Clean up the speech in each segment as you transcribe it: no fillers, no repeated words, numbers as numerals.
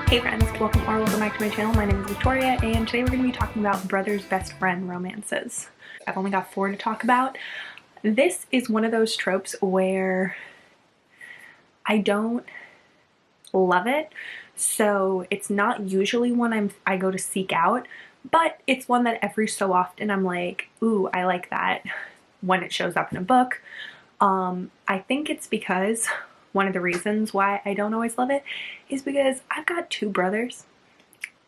Hey friends, welcome back to my channel. My name is Victoria, and today we're going to be talking about brothers best friend romances. I've only got 4 to talk about. This is one of those tropes where I don't love it, so it's not usually one I go to seek out, but it's one that every so often I'm like, ooh, I like that when it shows up in a book. I think it's because one of the reasons why I don't always love it is because I've got 2 brothers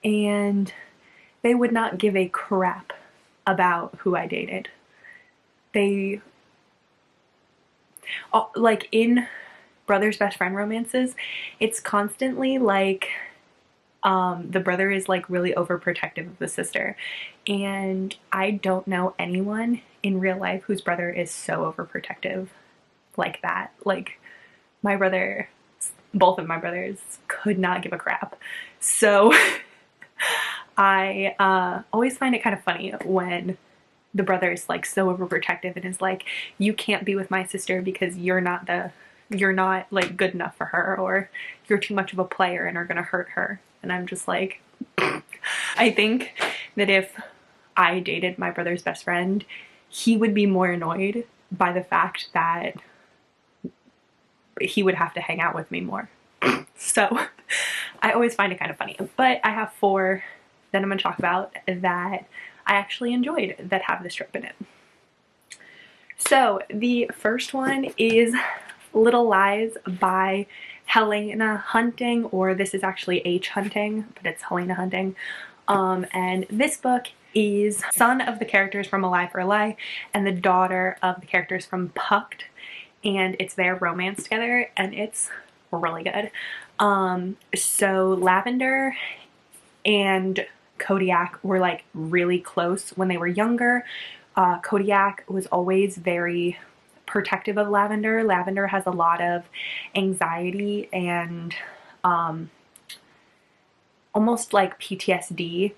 and they would not give a crap about who I dated. They, like in brothers best friend romances, it's constantly like the brother is like really overprotective of the sister, and I don't know anyone in real life whose brother is so overprotective like that. Like my brother, both of my brothers could not give a crap. So I always find it kind of funny when the brother is like so overprotective and is like, you can't be with my sister because you're not like good enough for her, or you're too much of a player and are gonna hurt her. And I'm just like, I think that if I dated my brother's best friend, he would be more annoyed by the fact that he would have to hang out with me more. So I always find it kind of funny. But I have 4 that I'm going to talk about that I actually enjoyed that have this trope in it. So the first one is Little Lies by Helena Hunting, or this is actually H. Hunting, but it's Helena Hunting. And this book is son of the characters from A Lie for a Lie and the daughter of the characters from Pucked, and it's their romance together, and it's really good. So Lavender and Kodiak were like really close when they were younger. Kodiak was always very protective of Lavender. Lavender has a lot of anxiety and almost like PTSD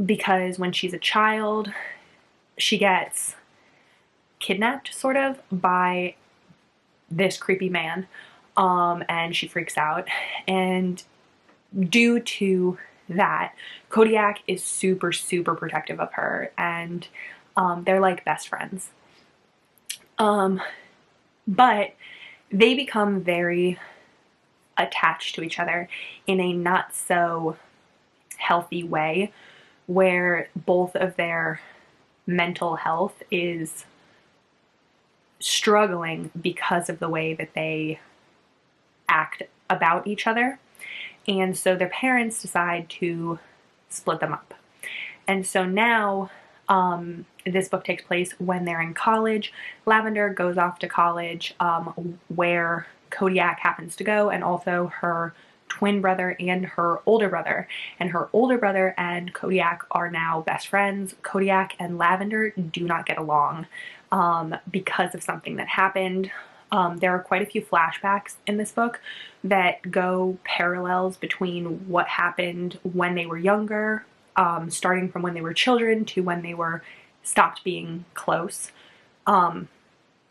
because when she's a child, she gets kidnapped sort of by this creepy man, and she freaks out, and due to that, Kodiak is super protective of her, and they're like best friends. But they become very attached to each other in a not so healthy way, where both of their mental health is struggling because of the way that they act about each other. And so their parents decide to split them up. And so now this book takes place when they're in college. Lavender goes off to college where Kodiak happens to go, and also her twin brother and her older brother. And her older brother and Kodiak are now best friends. Kodiak and Lavender do not get along because of something that happened. There are quite a few flashbacks in this book that go parallels between what happened when they were younger, starting from when they were children to when they were stopped being close, and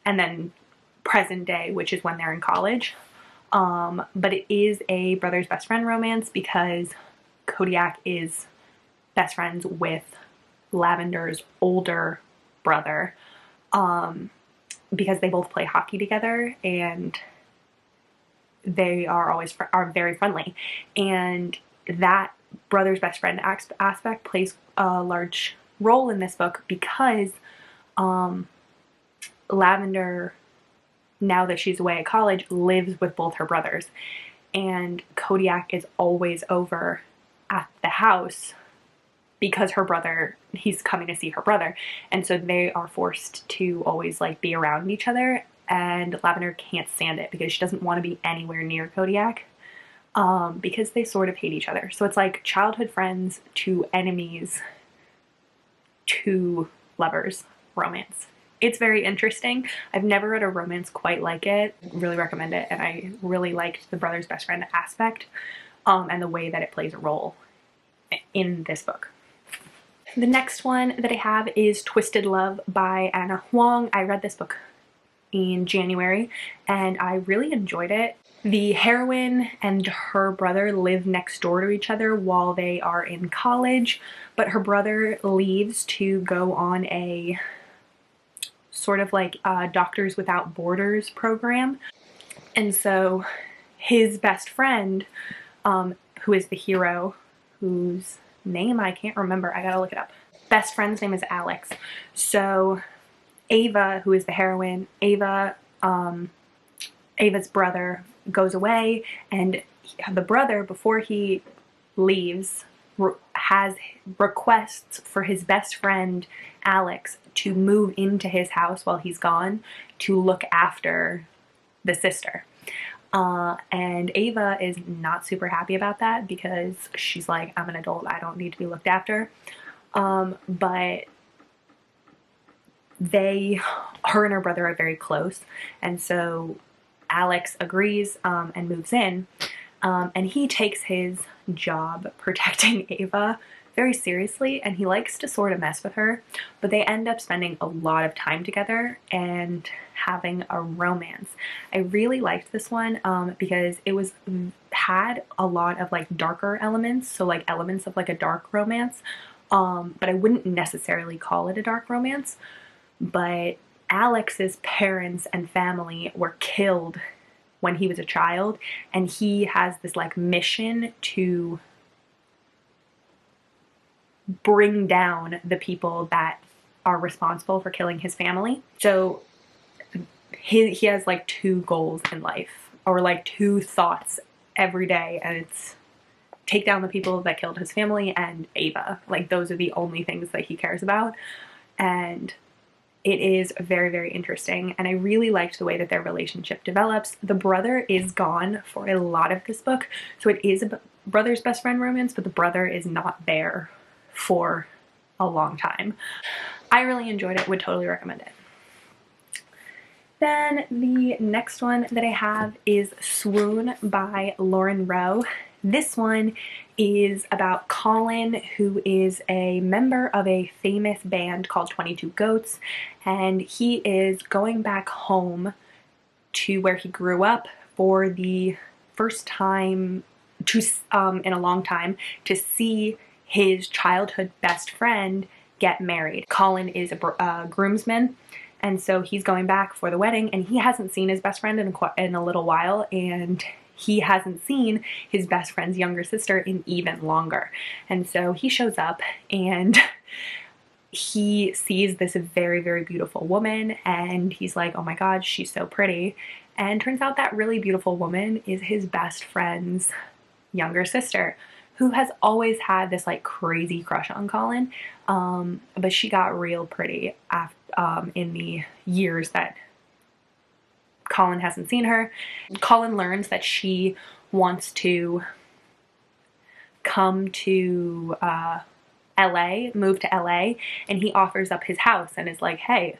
then present day, which is when they're in college. But it is a brother's best friend romance because Kodiak is best friends with Lavender's older brother, because they both play hockey together and they are very friendly. And that brother's best friend aspect plays a large role in this book because Lavender, now that she's away at college, lives with both her brothers, and Kodiak is always over at the house because her brother, he's coming to see her brother, and so they are forced to always like be around each other, and Lavender can't stand it because she doesn't want to be anywhere near Kodiak because they sort of hate each other. So it's like childhood friends to enemies to lovers romance. It's very interesting. I've never read a romance quite like it. Really recommend it, and I really liked the brother's best friend aspect and the way that it plays a role in this book. The next one that I have is Twisted Love by Anna Huang. I read this book in January and I really enjoyed it. The heroine and her brother live next door to each other while they are in college, but her brother leaves to go on a sort of like Doctors Without Borders program. And so his best friend, who is the hero, whose name I can't remember, I gotta look it up. Best friend's name is Alex. So Ava, who is the heroine, Ava's brother goes away, and the brother, before he leaves, has requests for his best friend Alex to move into his house while he's gone to look after the sister. And Ava is not super happy about that because she's like, I'm an adult, I don't need to be looked after. But her and her brother are very close, and so Alex agrees and moves in, and he takes his job protecting Ava very seriously, and he likes to sort of mess with her, but they end up spending a lot of time together and having a romance. I really liked this one because it had a lot of like darker elements, so like elements of like a dark romance, but I wouldn't necessarily call it a dark romance. But Alex's parents and family were killed when he was a child, and he has this like mission to bring down the people that are responsible for killing his family. So he has like two goals in life, or like two thoughts every day, and it's take down the people that killed his family and Ava. Like those are the only things that he cares about. And it is very, very interesting, and I really liked the way that their relationship develops. The brother is gone for a lot of this book, so it is a brother's best friend romance, but the brother is not there for a long time. I really enjoyed it, would totally recommend it. Then the next one that I have is Swoon by Lauren Rowe. This one is about Colin, who is a member of a famous band called 22 Goats, and he is going back home to where he grew up for the first time in a long time to see his childhood best friend get married. Colin is a groomsman, and so he's going back for the wedding, and he hasn't seen his best friend in a little while, and he hasn't seen his best friend's younger sister in even longer. And so he shows up and he sees this very, very beautiful woman, and he's like, oh my god, she's so pretty. And turns out that really beautiful woman is his best friend's younger sister, who has always had this like crazy crush on Colin, but she got real pretty in the years that Colin hasn't seen her. Colin learns that she wants to come to LA, move to LA, and he offers up his house and is like, hey,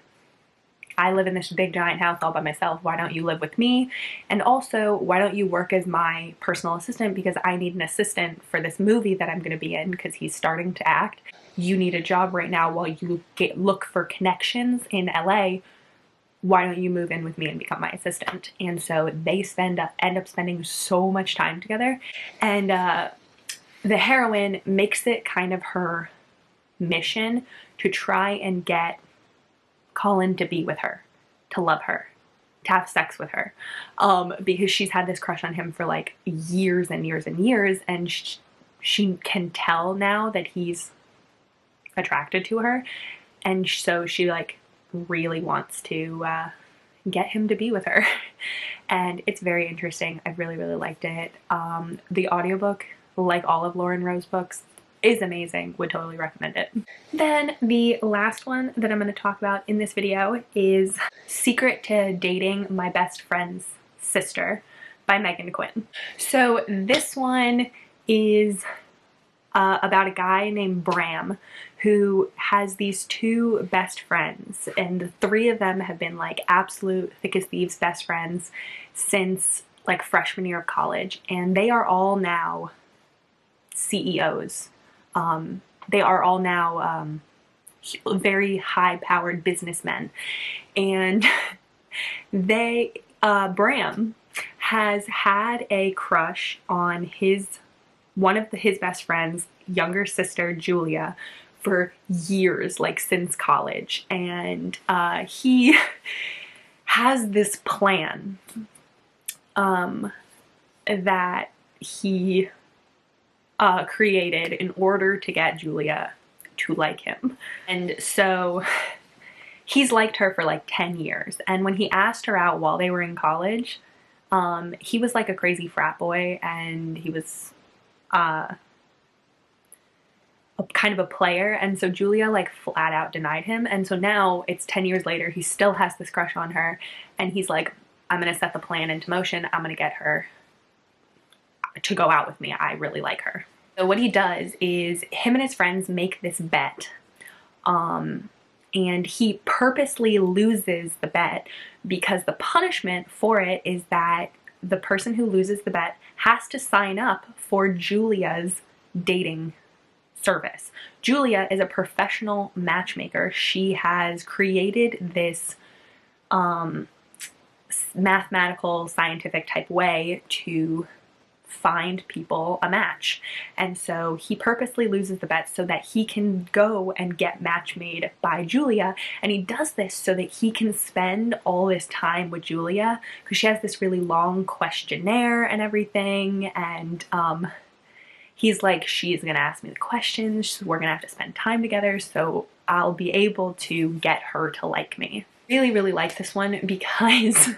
I live in this big giant house all by myself, why don't you live with me? And also, why don't you work as my personal assistant, because I need an assistant for this movie that I'm gonna be in, because he's starting to act. You need a job right now while you look for connections in LA. Why don't you move in with me and become my assistant? And so they end up spending so much time together, and the heroine makes it kind of her mission to try and get Colin to be with her, to love her, to have sex with her, because she's had this crush on him for like years and years and years, and she can tell now that he's attracted to her, and so she like really wants to get him to be with her. And it's very interesting. I really, really liked it. The audiobook, like all of Lauren Rowe's books, is amazing. Would totally recommend it. Then the last one that I'm going to talk about in this video is Secret to Dating My Best Friend's Sister by Megan Quinn. So this one is about a guy named Bram who has these two best friends, and the three of them have been like absolute thick as thieves best friends since like freshman year of college, and they are all now CEOs. They are all now very high-powered businessmen, and Bram has had a crush on one of his best friend's younger sister, Julia, for years, like since college. And he has this plan that he created in order to get Julia to like him. And so he's liked her for like 10 years. And when he asked her out while they were in college, he was like a crazy frat boy, and he was kind of a player, and so Julia like flat out denied him. And so now it's 10 years later, he still has this crush on her, and he's like, I'm gonna set the plan into motion. I'm gonna get her to go out with me. I really like her. So what he does is him and his friends make this bet, and he purposely loses the bet because the punishment for it is that the person who loses the bet has to sign up for Julia's dating service. Julia is a professional matchmaker. She has created this mathematical, scientific type way to find people a match. And so he purposely loses the bet so that he can go and get match made by Julia. And he does this so that he can spend all this time with Julia, because she has this really long questionnaire and everything. And he's like, she's gonna ask me the questions, we're gonna have to spend time together, so I'll be able to get her to like me. Really, really like this one because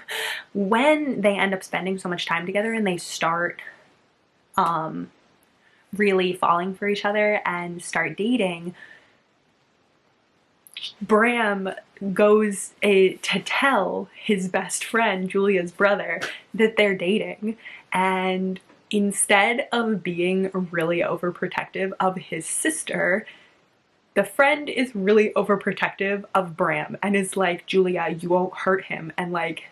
when they end up spending so much time together and they start really falling for each other and start dating, Bram goes to tell his best friend, Julia's brother, that they're dating. And instead of being really overprotective of his sister, the friend is really overprotective of Bram and is like, Julia, you won't hurt him. And like,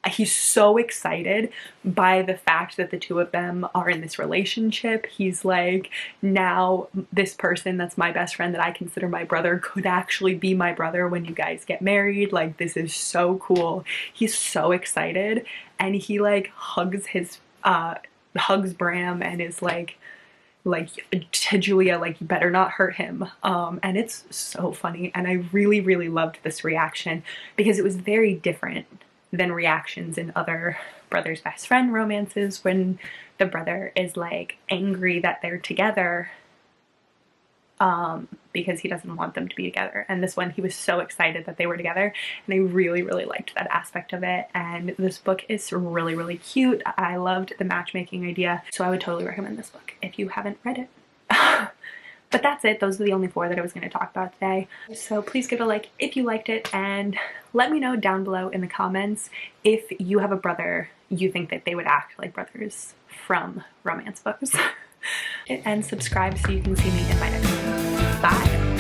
he's so excited by the fact that the two of them are in this relationship. He's like, now this person that's my best friend that I consider my brother could actually be my brother when you guys get married. Like, this is so cool. He's so excited. And he like hugs Bram and is like to Julia, like, you better not hurt him. And it's so funny. And I really, really loved this reaction because it was very different than reactions in other brother's best friend romances when the brother is like angry that they're together because he doesn't want them to be together. And this one, he was so excited that they were together, and I really, really liked that aspect of it. And this book is really, really cute. I loved the matchmaking idea, so I would totally recommend this book if you haven't read it. But that's it. Those are the only 4 that I was going to talk about today. So please give it a like if you liked it, and let me know down below in the comments if you have a brother you think that they would act like brothers from romance books. And subscribe so you can see me in my next one. Bye!